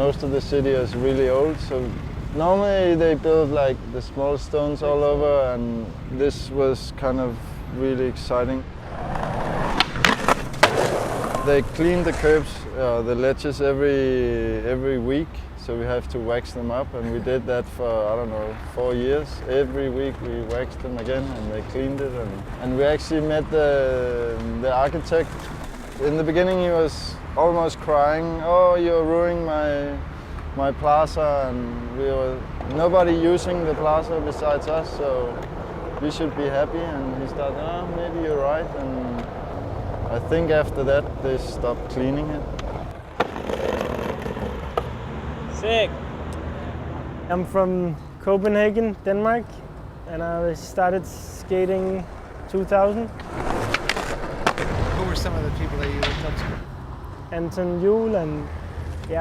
most of the city is really old, so normally they build like the small stones all over, and this was kind of really exciting. They clean the curbs, the ledges every week, so we have to wax them up, and we did that for, I don't know, 4 years. Every week we waxed them again, and they cleaned it, and we actually met the architect. In the beginning he was almost crying, "Oh, you're ruining my plaza," and we were nobody using the plaza besides us, so we should be happy. And he started, "Oh, maybe you're right," and I think after that they stopped cleaning it. Sick! I'm from Copenhagen, Denmark, and I started skating 2000. Who were some of the people that you looked up to? Anton Juhl and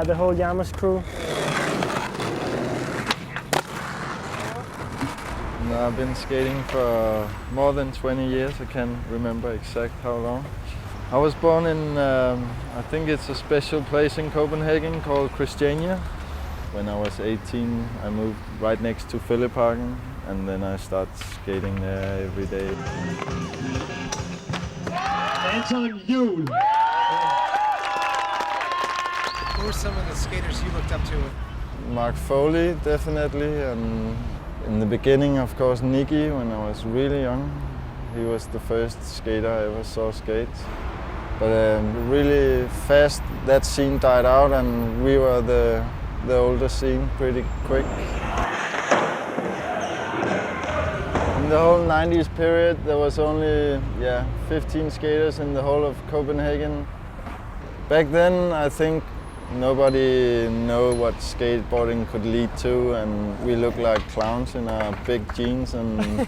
the whole Yamas crew. I've been skating for more than 20 years. I can't remember exact how long. I was born in, I think it's a special place in Copenhagen called Christiania. When I was 18, I moved right next to PHILLIPS, and then I started skating there every day. Anton Juhl! Who were some of the skaters you looked up to? Mark Foley, definitely, and in the beginning, of course, Nicky, when I was really young. He was the first skater I ever saw skate. But really fast, that scene died out, and we were the older scene pretty quick. In the whole 90s period, there was only 15 skaters in the whole of Copenhagen. Back then, I think nobody knew what skateboarding could lead to, and we looked like clowns in our big jeans, and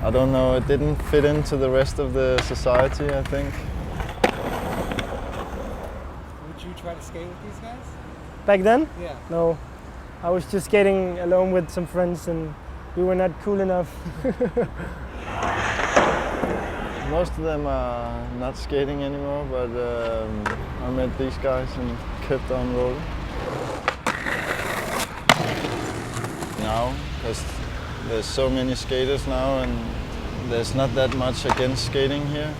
I don't know, it didn't fit into the rest of the society, I think. Would you try to skate with these guys? Back then? Yeah. No, I was just skating alone with some friends, and we were not cool enough. Most of them are not skating anymore, but I met these guys and kept on rolling. Now, because there's so many skaters now, and there's not that much against skating here.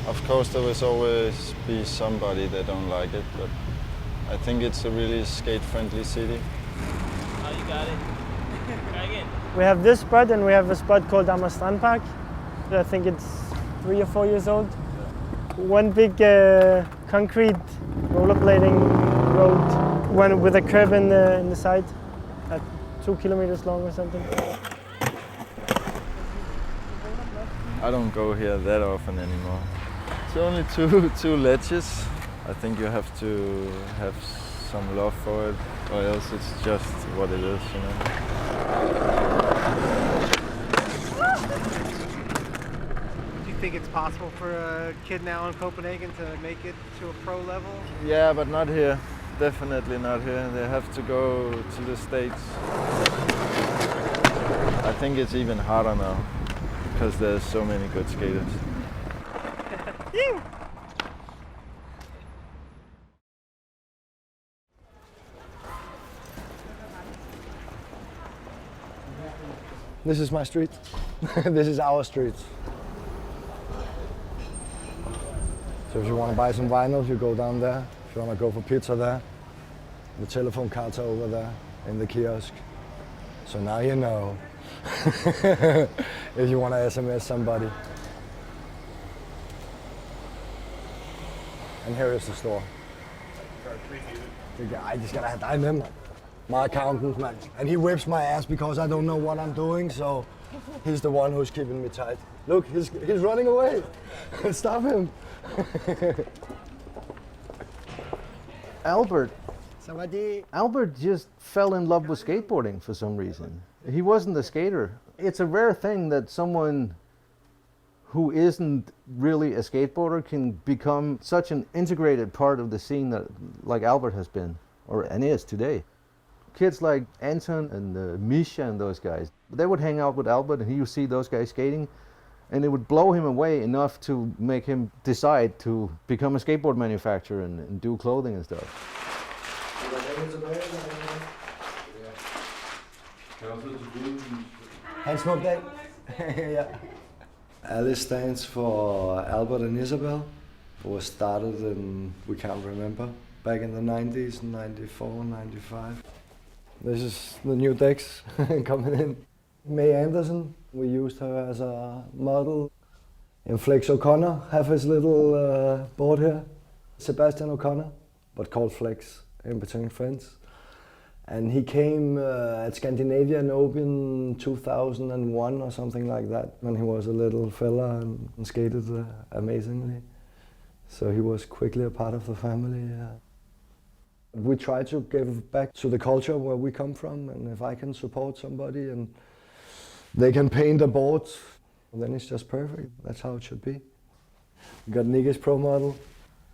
Of course, there will always be somebody that don't like it, but I think it's a really skate-friendly city. Oh, you got it. Try again. We have this spot, and we have a spot called Amager Strandpark. I think it's 3 or 4 years old. One big concrete rollerblading road, one with a curve in the side, 2 kilometers long or something. I don't go here that often anymore. It's only two ledges. I think you have to have some love for it, or else it's just what it is, you know. Do you think it's possible for a kid now in Copenhagen to make it to a pro level? Yeah, but not here. Definitely not here. They have to go to the States. I think it's even harder now, because there's so many good skaters. This is my street. This is our street. So if you want to buy some vinyls, you go down there. If you want to go for pizza there, the telephone cards are over there in the kiosk. So now you know. If you want to SMS somebody. And here is the store. I just gotta have time him. My accountant, man. And he whips my ass because I don't know what I'm doing, so he's the one who's keeping me tight. Look, he's running away. Stop him. Albert just fell in love with skateboarding for some reason. He wasn't a skater. It's a rare thing that someone who isn't really a skateboarder can become such an integrated part of the scene that, like Albert has been, and is today. Kids like Anton and Misha and those guys, they would hang out with Albert, and he would see those guys skating, and it would blow him away enough to make him decide to become a skateboard manufacturer and do clothing and stuff. Han smuk dag. Ja. Alice stands for Albert and Isabel. It was started in, we can't remember, back in the 90s, 94, 95. This is the new decks coming in. May Anderson, we used her as a model. And Flex O'Connor have his little board here. Sebastian O'Connor, but called Flex in between friends. And he came at Scandinavian Open 2001 or something like that, when he was a little fella and skated amazingly. So he was quickly a part of the family. We try to give back to the culture where we come from, and if I can support somebody and they can paint a board, then it's just perfect. That's how it should be. We got Nicky's pro model.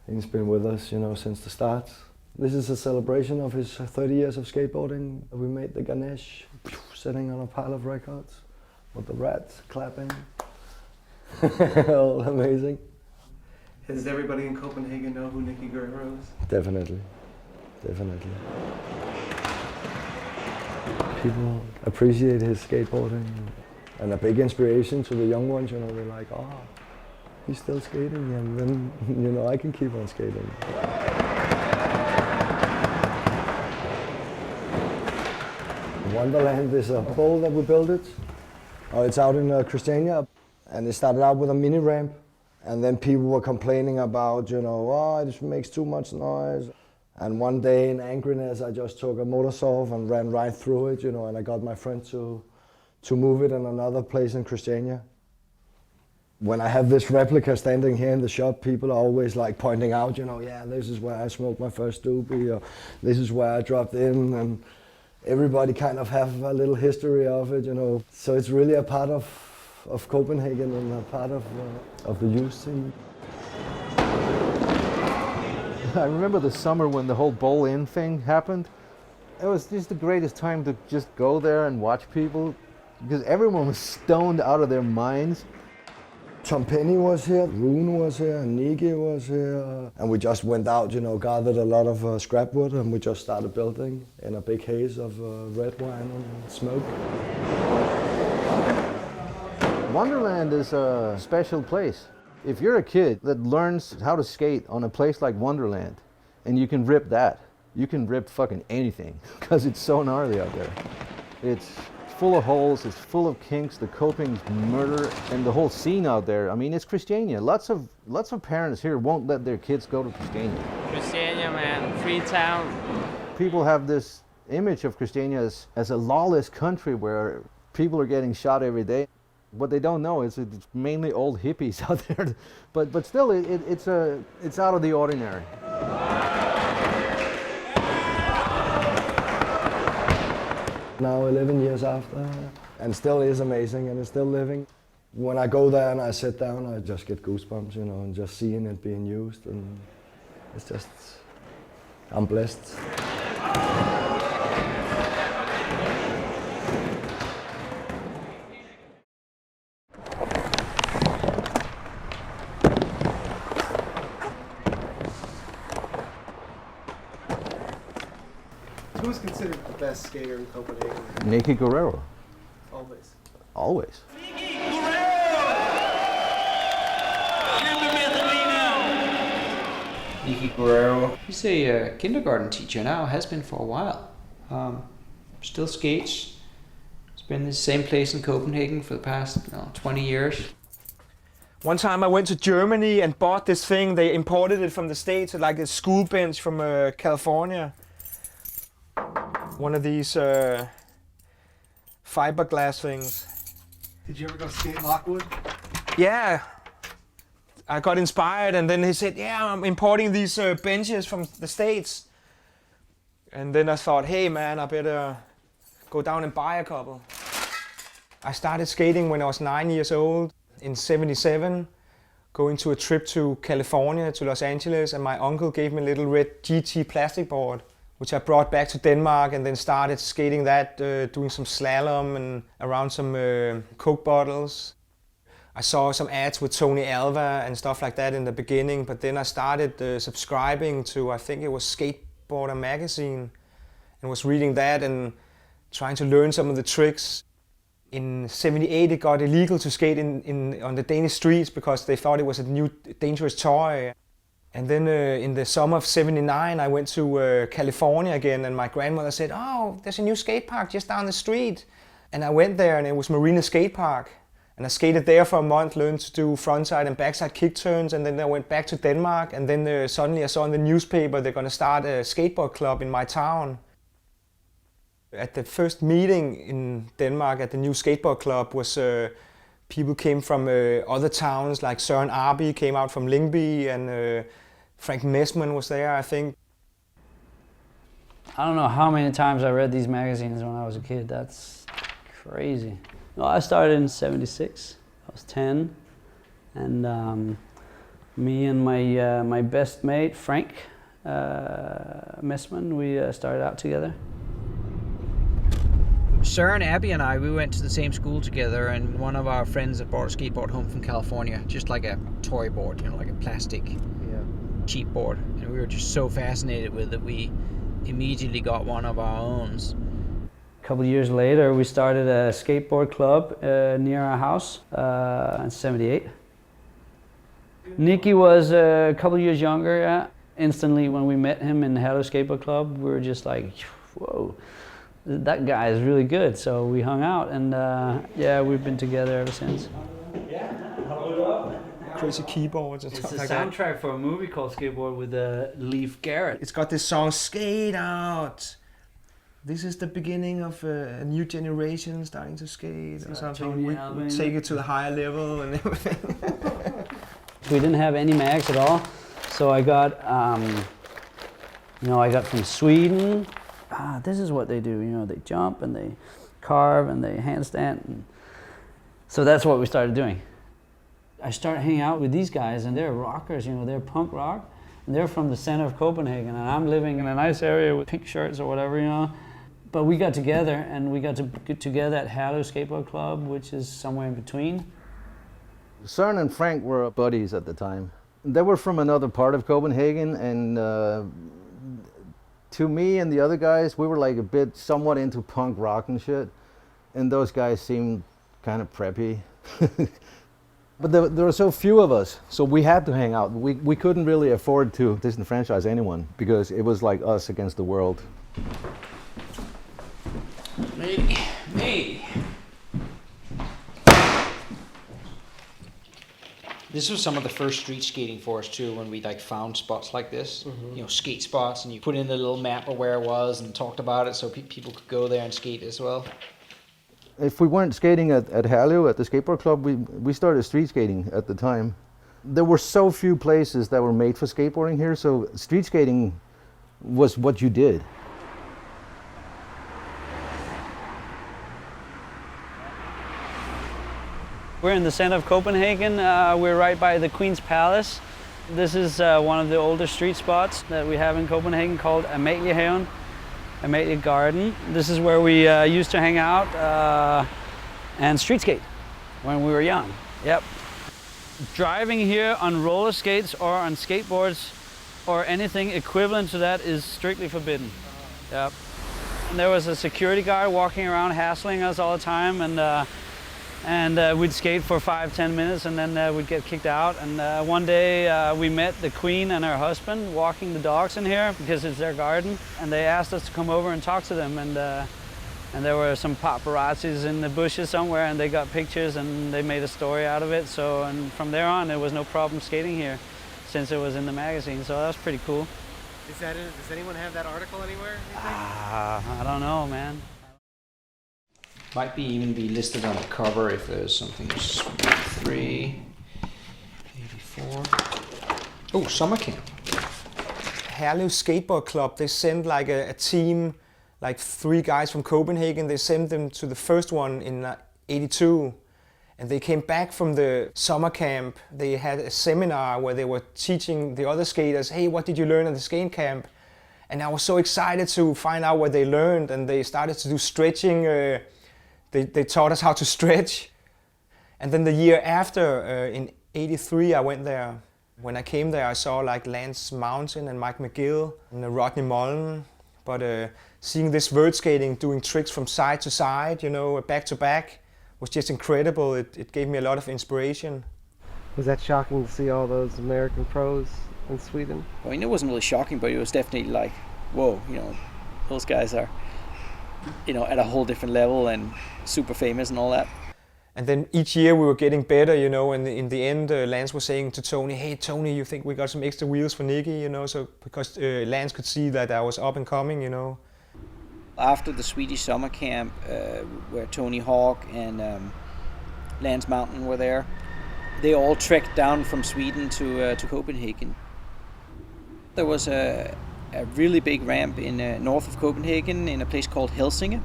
He's been with us, since the start. This is a celebration of his 30 years of skateboarding. We made the Ganesh sitting on a pile of records with the rats clapping. All amazing. Does everybody in Copenhagen know who Nicky Guerrero is? Definitely. People appreciate his skateboarding and a big inspiration to the young ones. They're like, oh, he's still skating, and then I can keep on skating. Wonderland is a bowl that we built it. It's out in Christiania, and it started out with a mini ramp, and then people were complaining about, it makes too much noise. And one day in angriness, I just took a motor saw and ran right through it, and I got my friend to move it in another place in Christiania. When I have this replica standing here in the shop, people are always like pointing out, yeah, this is where I smoked my first doobie, or this is where I dropped in, and everybody kind of have a little history of it, So it's really a part of Copenhagen and a part of the youth scene. I remember the summer when the whole bowl-in thing happened. It was just the greatest time to just go there and watch people, because everyone was stoned out of their minds. Tom Penny was here, Rune was here, Nicky was here, and we just went out, gathered a lot of scrap wood, and we just started building in a big haze of red wine and smoke. Wonderland is a special place. If you're a kid that learns how to skate on a place like Wonderland, and you can rip that, you can rip fucking anything, because it's so gnarly out there. It's full of holes, it's full of kinks, the coping's murder, and the whole scene out there. I mean, it's Christiania. Lots of parents here won't let their kids go to Christiania. Christiania, man, free town. People have this image of Christiania as a lawless country where people are getting shot every day. What they don't know is it's mainly old hippies out there, but still, it's out of the ordinary. Now 11 years after, and still is amazing, and it's still living. When I go there and I sit down, I just get goosebumps, and just seeing it being used, and it's just, I'm blessed. Who's considered the best skater in Copenhagen? Nicky Guerrero. Always. Always. Nicky Guerrero. He's a kindergarten teacher now, has been for a while. Still skates. He's been in the same place in Copenhagen for the past 20 years. One time I went to Germany and bought this thing. They imported it from the States, like a school bench from California. One of these fiberglass things. Did you ever go skate Lockwood? Yeah. I got inspired, and then he said, yeah, I'm importing these benches from the States. And then I thought, hey man, I better go down and buy a couple. I started skating when I was 9 years old in '77, going to a trip to California, to Los Angeles, and my uncle gave me a little red GT plastic board, which I brought back to Denmark and then started skating that, doing some slalom and around some Coke bottles. I saw some ads with Tony Alva and stuff like that in the beginning, but then I started subscribing to, I think it was Skate bought a magazine and was reading that and trying to learn some of the tricks. In '78 it got illegal to skate on the Danish streets because they thought it was a new dangerous toy. And then in the summer of '79 I went to California again, and my grandmother said, "Oh, there's a new skate park just down the street." And I went there and it was Marina Skate Park. And I skated there for a month, learned to do frontside and backside kick turns, and then I went back to Denmark, and then suddenly I saw in the newspaper they're gonna start a skateboard club in my town. At the first meeting in Denmark at the new skateboard club was people came from other towns, like Søren Arby came out from Lyngby, and Frank Messman was there, I think. I don't know how many times I read these magazines when I was a kid. That's crazy. No, I started in '76. I was 10, and me and my best mate Frank Messman, we started out together. Søren, Abby and I, we went to the same school together, and one of our friends had brought a skateboard home from California, just like a toy board, like a plastic cheap board. And we were just so fascinated with it, we immediately got one of our own. A couple of years later, we started a skateboard club near our house in '78. Nicky was a couple of years younger, yeah. Instantly, when we met him in the Hello Skateboard Club, we were just like, whoa, that guy is really good. So we hung out, and yeah, we've been together ever since. Yeah, crazy keyboards and stuff like that. It's a soundtrack for a movie called Skateboard with Leif Garrett. It's got this song, Skate Out. This is the beginning of a new generation starting to skate or something. We take it to the higher level and everything. We didn't have any mags at all, so I got, I got from Sweden. This is what they do. They jump and they carve and they handstand. And so that's what we started doing. I started hanging out with these guys, and they're rockers. They're punk rock, and they're from the center of Copenhagen, and I'm living in a nice area with pink shirts or whatever, But we got together, and we got to get together at Hello Skateboard Club, which is somewhere in between. Søren and Frank were buddies at the time. They were from another part of Copenhagen, and to me and the other guys, we were like a bit somewhat into punk rock and shit, and those guys seemed kind of preppy. But there were so few of us, so we had to hang out. We couldn't really afford to disenfranchise anyone, because it was like us against the world. Me. This was some of the first street skating for us too, when we found spots like this, skate spots, and you put in the little map of where it was and talked about it so people could go there and skate as well. If we weren't skating at Hello, at the skateboard club, we started street skating at the time. There were so few places that were made for skateboarding here, so street skating was what you did. We're in the center of Copenhagen. We're right by the Queen's Palace. This is one of the older street spots that we have in Copenhagen called Amaliehaven, Amalie Garden. This is where we used to hang out and street skate when we were young. Yep. Driving here on roller skates or on skateboards or anything equivalent to that is strictly forbidden. Yep. And there was a security guard walking around hassling us all the time, and we'd skate for 5-10 minutes, and then we'd get kicked out. And one day we met the Queen and her husband walking the dogs in here because it's their garden, and they asked us to come over and talk to them. And there were some paparazzis in the bushes somewhere, and they got pictures and they made a story out of it. So, and from there on, there was no problem skating here since it was in the magazine. So that was pretty cool. Does anyone have that article anywhere? I don't know, man. Might even be listed on the cover if there's something. 3, 84. Oh, summer camp. Hello Skateboard Club, they sent a team, 3 guys from Copenhagen. They sent them to the first one in '82. And they came back from the summer camp. They had a seminar where they were teaching the other skaters, hey, what did you learn at the skate camp? And I was so excited to find out what they learned, and they started to do stretching. They taught us how to stretch. And then the year after, in '83, I went there. When I came there, I saw like Lance Mountain and Mike McGill and Rodney Mullen. But seeing this vert skating, doing tricks from side to side, you know, back to back, was just incredible. It gave me a lot of inspiration. Was that shocking to see all those American pros in Sweden? I mean, it wasn't really shocking, but it was definitely like, whoa, you know, those guys are, you know, at a whole different level and super famous and all that. And then each year we were getting better, you know, and in the end Lance was saying to Tony, hey Tony, you think we got some extra wheels for Nicky, you know, so because Lance could see that I was up and coming, you know. After the Swedish summer camp where Tony Hawk and Lance Mountain were there, they all trekked down from Sweden to Copenhagen. There was a really big ramp in north of Copenhagen in a place called Helsinge,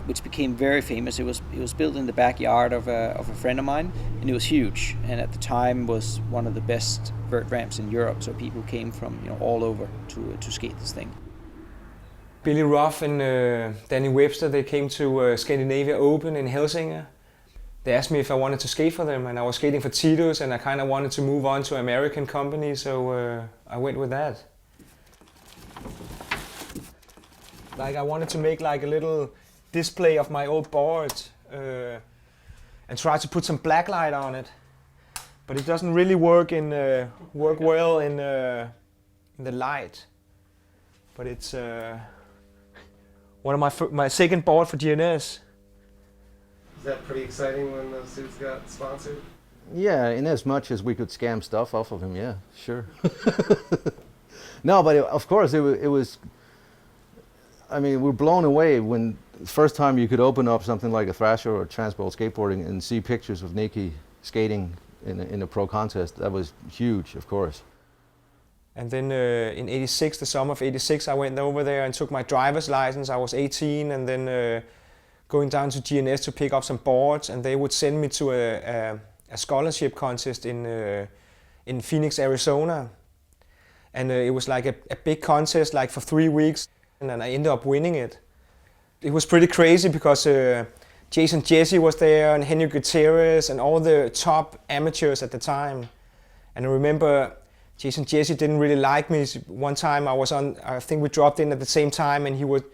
which became very famous. It was built in the backyard of a friend of mine, and it was huge. And at the time was one of the best vert ramps in Europe. So people came from all over to skate this thing. Billy Ruff and Danny Webster, they came to Scandinavia Open in Helsinge. They asked me if I wanted to skate for them, and I was skating for Tito's, and I kind of wanted to move on to an American company, so I went with that. Like I wanted to make like a little display of my old board and try to put some blacklight on it, but it doesn't really work well in the light. But it's one of my second board for GNS. Was that pretty exciting when those suits got sponsored? Yeah, in as much as we could scam stuff off of him, yeah, sure. No, but of course it was, I mean, we're blown away when the first time you could open up something like a Thrasher or Transworld Skateboarding and see pictures of Nicky skating in a pro contest. That was huge, of course. And then in '86, the summer of '86, I went over there and took my driver's license. I was 18, and then going down to GNS to pick up some boards, and they would send me to a scholarship contest in Phoenix, Arizona. And it was like a big contest, like for 3 weeks, and then I ended up winning it. It was pretty crazy because Jason Jesse was there, and Henry Gutierrez, and all the top amateurs at the time. And I remember Jason Jesse didn't really like me. One time I think we dropped in at the same time, and he would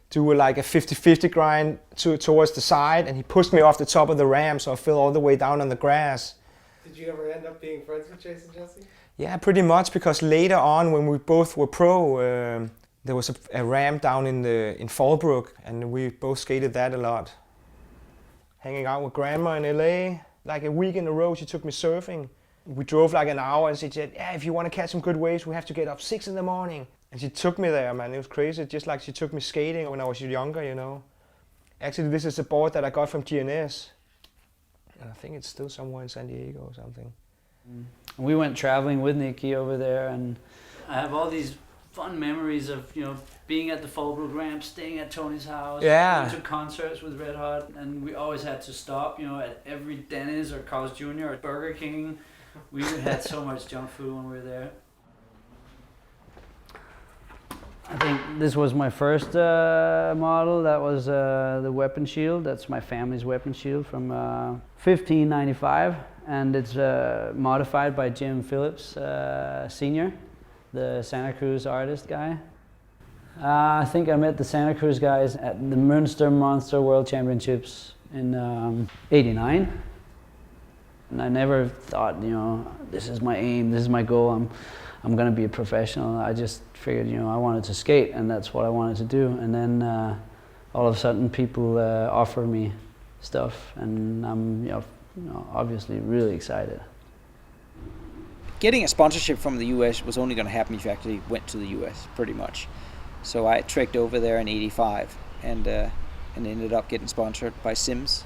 do like a 50-50 grind towards the side, and he pushed me off the top of the ramp, so I fell all the way down on the grass. Did you ever end up being friends with Jason Jesse? Yeah, pretty much, because later on when we both were pro, there was a ramp down in Fallbrook, and we both skated that a lot. Hanging out with Grandma in LA, like a week in a row, she took me surfing. We drove like an hour, and she said, yeah, if you want to catch some good waves, we have to get up 6 in the morning. And she took me there, man. It was crazy, just like she took me skating when I was younger, you know. Actually, this is a board that I got from GNS. And I think it's still somewhere in San Diego or something. We went traveling with Nicky over there, and I have all these fun memories of, being at the Fallbrook ramp, staying at Tony's house, going to concerts with Red Hot, and we always had to stop, at every Denny's or Carl's Jr. or Burger King. We had so much junk food when we were there. I think this was my first model. That was the weapon shield. That's my family's weapon shield from 1595, and it's modified by Jim Phillips Sr., the Santa Cruz artist guy. I think I met the Santa Cruz guys at the Münster Monster World Championships in '89. And I never thought, this is my aim, this is my goal, I'm gonna be a professional. I just figured, I wanted to skate, and that's what I wanted to do. And then all of a sudden people offer me stuff, and I'm obviously really excited. Getting a sponsorship from the US was only gonna happen if you actually went to the US, pretty much. So I trekked over there in '85 and ended up getting sponsored by Sims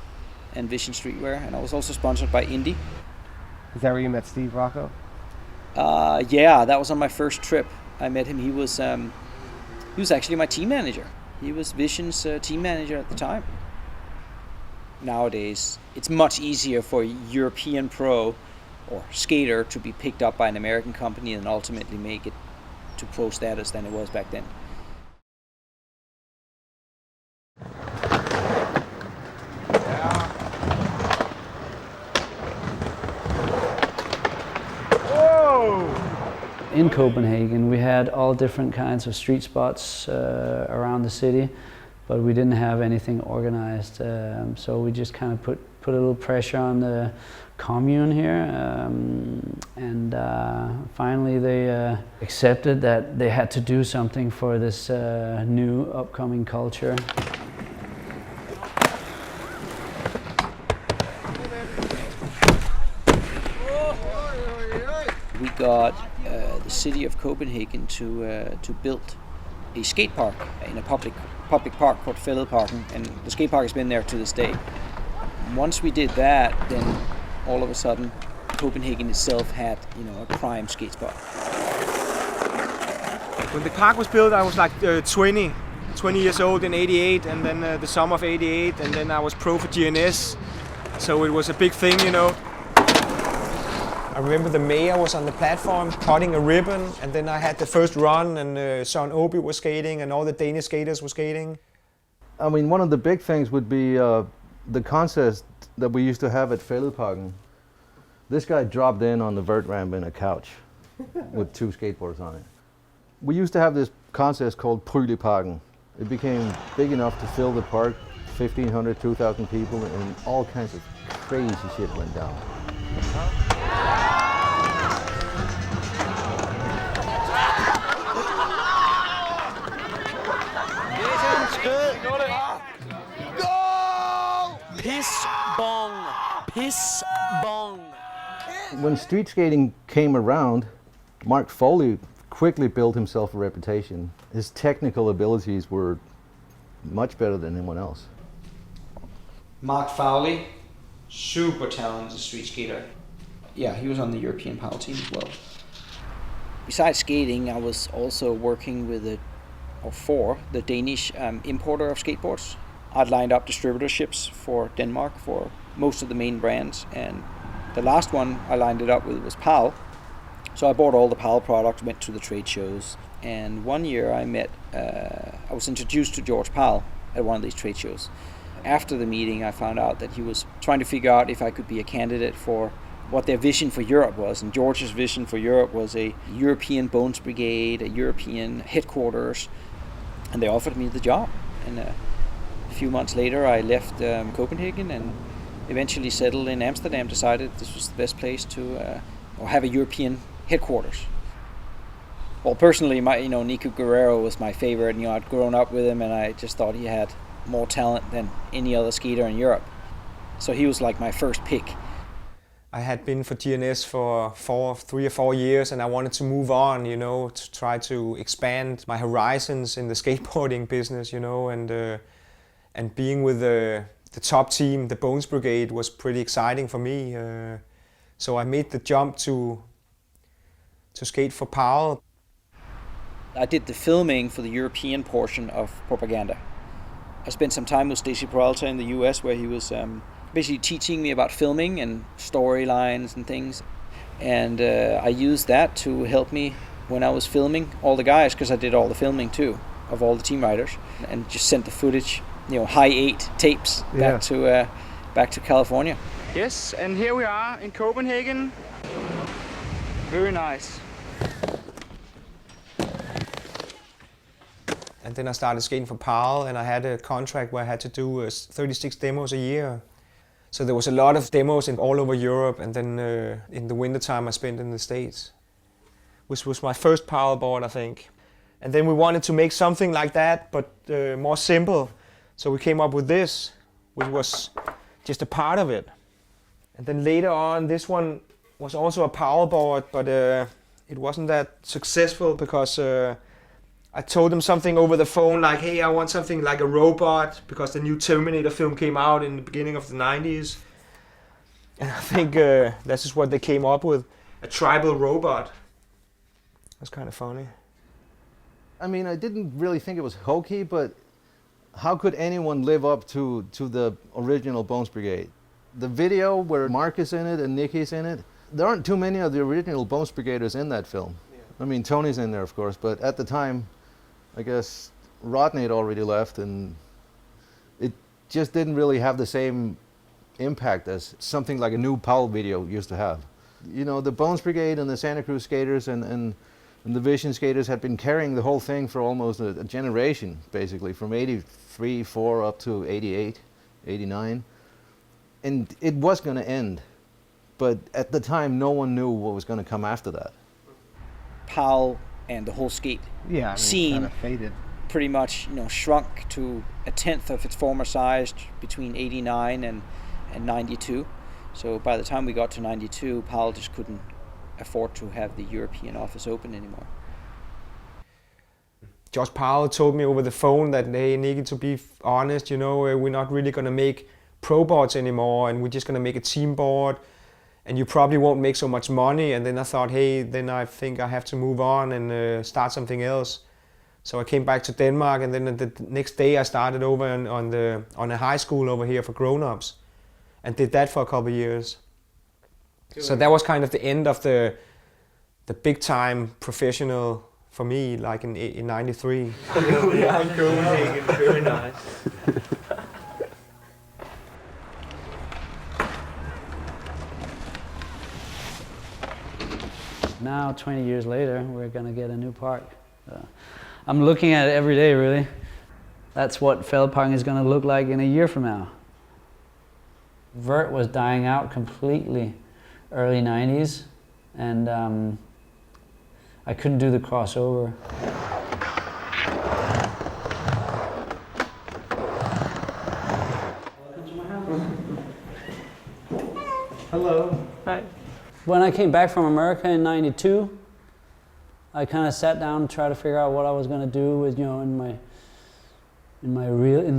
and Vision Streetwear, and I was also sponsored by Indy. Is that where you met Steve Rocco? Yeah, that was on my first trip. I met him. He was actually my team manager. He was Vision's team manager at the time. Nowadays, it's much easier for a European pro or skater to be picked up by an American company and ultimately make it to pro status than it was back then. Whoa! in Copenhagen. We had all different kinds of street spots around the city, but we didn't have anything organized. So we just kind of put a little pressure on the commune here, and finally they accepted that they had to do something for this new upcoming culture. We got the city of Copenhagen to build a skate park in a public park called PHILLIPS, and the skate park has been there to this day. Once we did that, then all of a sudden Copenhagen itself had, a prime skate spot. When the park was built, I was like 20 years old in '88, and then the summer of '88, and then I was pro for GNS, so it was a big thing, I remember the mayor was on the platform cutting a ribbon, and then I had the first run, and Søren Åby was skating, and all the Danish skaters were skating. I mean, one of the big things would be the contest that we used to have at Fælledparken. This guy dropped in on the vert ramp in a couch with 2 skateboards on it. We used to have this contest called PREDERIK. It became big enough to fill the park, 1,500, 2,000 people, and all kinds of crazy shit went down. Piss bong! Piss bong! When street skating came around, Mark Foley quickly built himself a reputation. His technical abilities were much better than anyone else. Mark Foley, super talented street skater. Yeah, he was on the European power team as well. Besides skating, I was also working with for the Danish importer of skateboards. I'd lined up distributorships for Denmark for most of the main brands, and the last one I lined it up with was PIERRE. So I bought all the PIERRE products, went to the trade shows, and one year I was introduced to George PIERRE at one of these trade shows. After the meeting, I found out that he was trying to figure out if I could be a candidate for what their vision for Europe was, and George's vision for Europe was a European Bones Brigade, a European headquarters, and they offered me the job. And a few months later, I left Copenhagen and eventually settled in Amsterdam. Decided this was the best place to have a European headquarters. Well, personally, Nico Guerrero was my favorite. I'd grown up with him, and I just thought he had more talent than any other skater in Europe. So he was like my first pick. I had been for GNS for 3 or 4 years, and I wanted to move on, to try to expand my horizons in the skateboarding business, and being with the top team, the Bones Brigade, was pretty exciting for me. So I made the jump to skate for PIERRE. I did the filming for the European portion of Propaganda. I spent some time with Stacy Peralta in the US, where he was basically teaching me about filming and storylines and things. And I used that to help me when I was filming all the guys, because I did all the filming too of all the team riders, and just sent the footage, high 8 tapes back to California. Yes, and here we are in Copenhagen. Very nice. And then I started skating for PIERRE, and I had a contract where I had to do 36 demos a year. So there was a lot of demos all over Europe, and then in the wintertime I spent in the States, which was my first PIERRE board, I think. And then we wanted to make something like that, but more simple. So we came up with this, which was just a part of it. And then later on, this one was also a PIERRE board, but it wasn't that successful because I told them something over the phone, like, hey, I want something like a robot, because the new Terminator film came out in the beginning of the 90s. And I think this is what they came up with, a tribal robot. That's kind of funny. I mean, I didn't really think it was hokey, but how could anyone live up to the original Bones Brigade? The video where Mark is in it and Nicky's in it, there aren't too many of the original Bones Brigaders in that film. Yeah. I mean, Tony's in there, of course, but at the time, I guess Rodney had already left, and it just didn't really have the same impact as something like a new Powell video used to have. The Bones Brigade and the Santa Cruz Skaters and And the Vision skaters had been carrying the whole thing for almost a generation, basically, from 83, 4 up to 88, 89. And it was going to end. But at the time, no one knew what was going to come after that. PAL and the whole skate scene kind of faded. pretty much, shrunk to a tenth of its former size between 89 and 92. So by the time we got to 92, PAL just couldn't afford to have the European office open anymore. Josh Powell told me over the phone that, hey, Nicky, to be honest, we're not really going to make pro boards anymore, and we're just going to make a team board, and you probably won't make so much money. And then I thought, hey, then I think I have to move on and start something else. So I came back to Denmark, and then the next day I started over on a high school over here for grown-ups, and did that for a couple of years. So that was kind of the end of the big time professional for me, like in 93. Yeah, in Copenhagen, very nice. Now, 20 years later, we're going to get a new park. I'm looking at it every day, really. That's what Fælledparken is going to look like in a year from now. Vert was dying out completely early 90s, and I couldn't do the crossover. Hello. Hi. When I came back from America in '92, I kind of sat down and tried to figure out what I was going to do with, in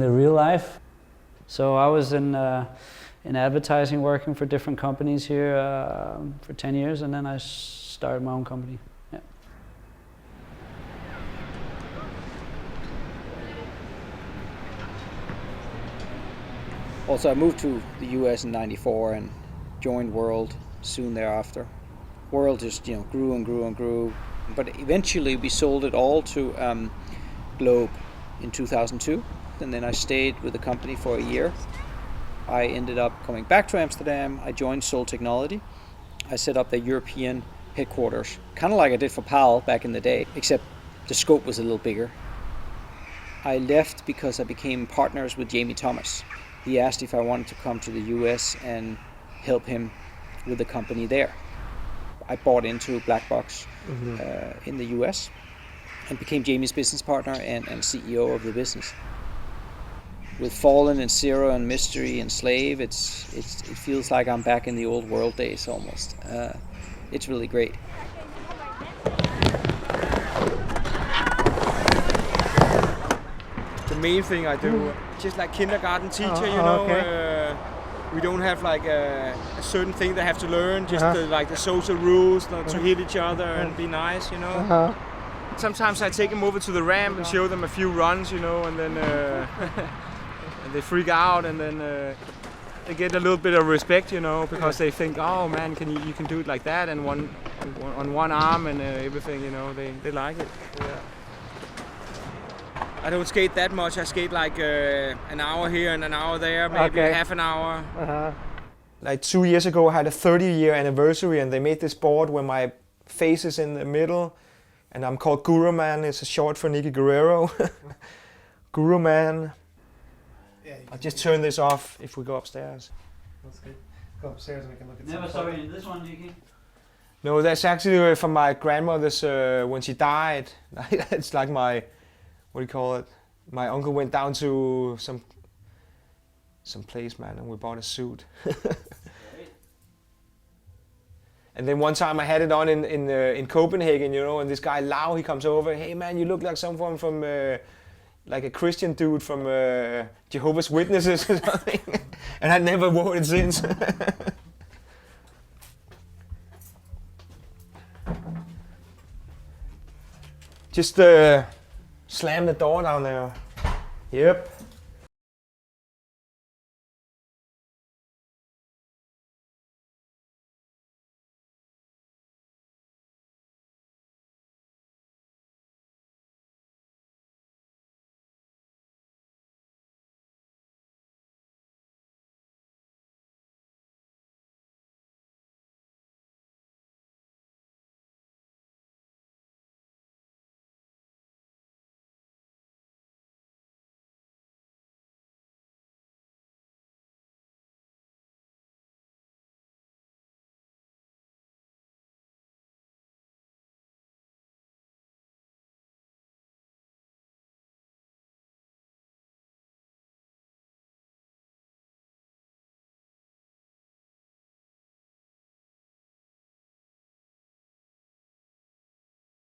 the real life. So I was in advertising, working for different companies here for 10 years, and then I started my own company. Yeah. Also, I moved to the US in '94 and joined World soon thereafter. World just grew and grew and grew, but eventually we sold it all to Globe in 2002, and then I stayed with the company for a year. I ended up coming back to Amsterdam. I joined Seoul Technology. I set up the European headquarters, kind of like I did for PAL back in the day, except the scope was a little bigger. I left because I became partners with Jamie Thomas. He asked if I wanted to come to the US and help him with the company there. I bought into Black Box in the US and became Jamie's business partner and CEO of the business. With Fallen and Zero and Mystery and Slave, it feels like I'm back in the old World days almost. It's really great. The main thing I do, just like kindergarten teacher, Okay. We don't have like a certain thing they have to learn, just like the social rules, not to hit each other and be nice, Sometimes I take them over to the ramp and show them a few runs, and then and they freak out, and then they get a little bit of respect, because they think, oh man, you can do it like that, and on one arm and everything, they like it. Yeah. I don't skate that much. I skate like an hour here and an hour there, maybe half an hour. Like 2 years ago, I had a 30-year anniversary, and they made this board where my face is in the middle, and I'm called Guru Man. It's a short for Nicky Guerrero. Guru Man. Yeah, I'll just turn this off if we go upstairs. That's good. Go upstairs and we can look at Never saw you in this one, Nicky. No, that's actually from my grandmother's when she died. It's like my, what do you call it? My uncle went down to some place, man, and we bought a suit. And then one time I had it on in Copenhagen, and this guy Lau, he comes over, hey man, you look like someone from like a Christian dude from Jehovah's Witnesses or something. And I never wore it since. Just slam the door down there. Yep.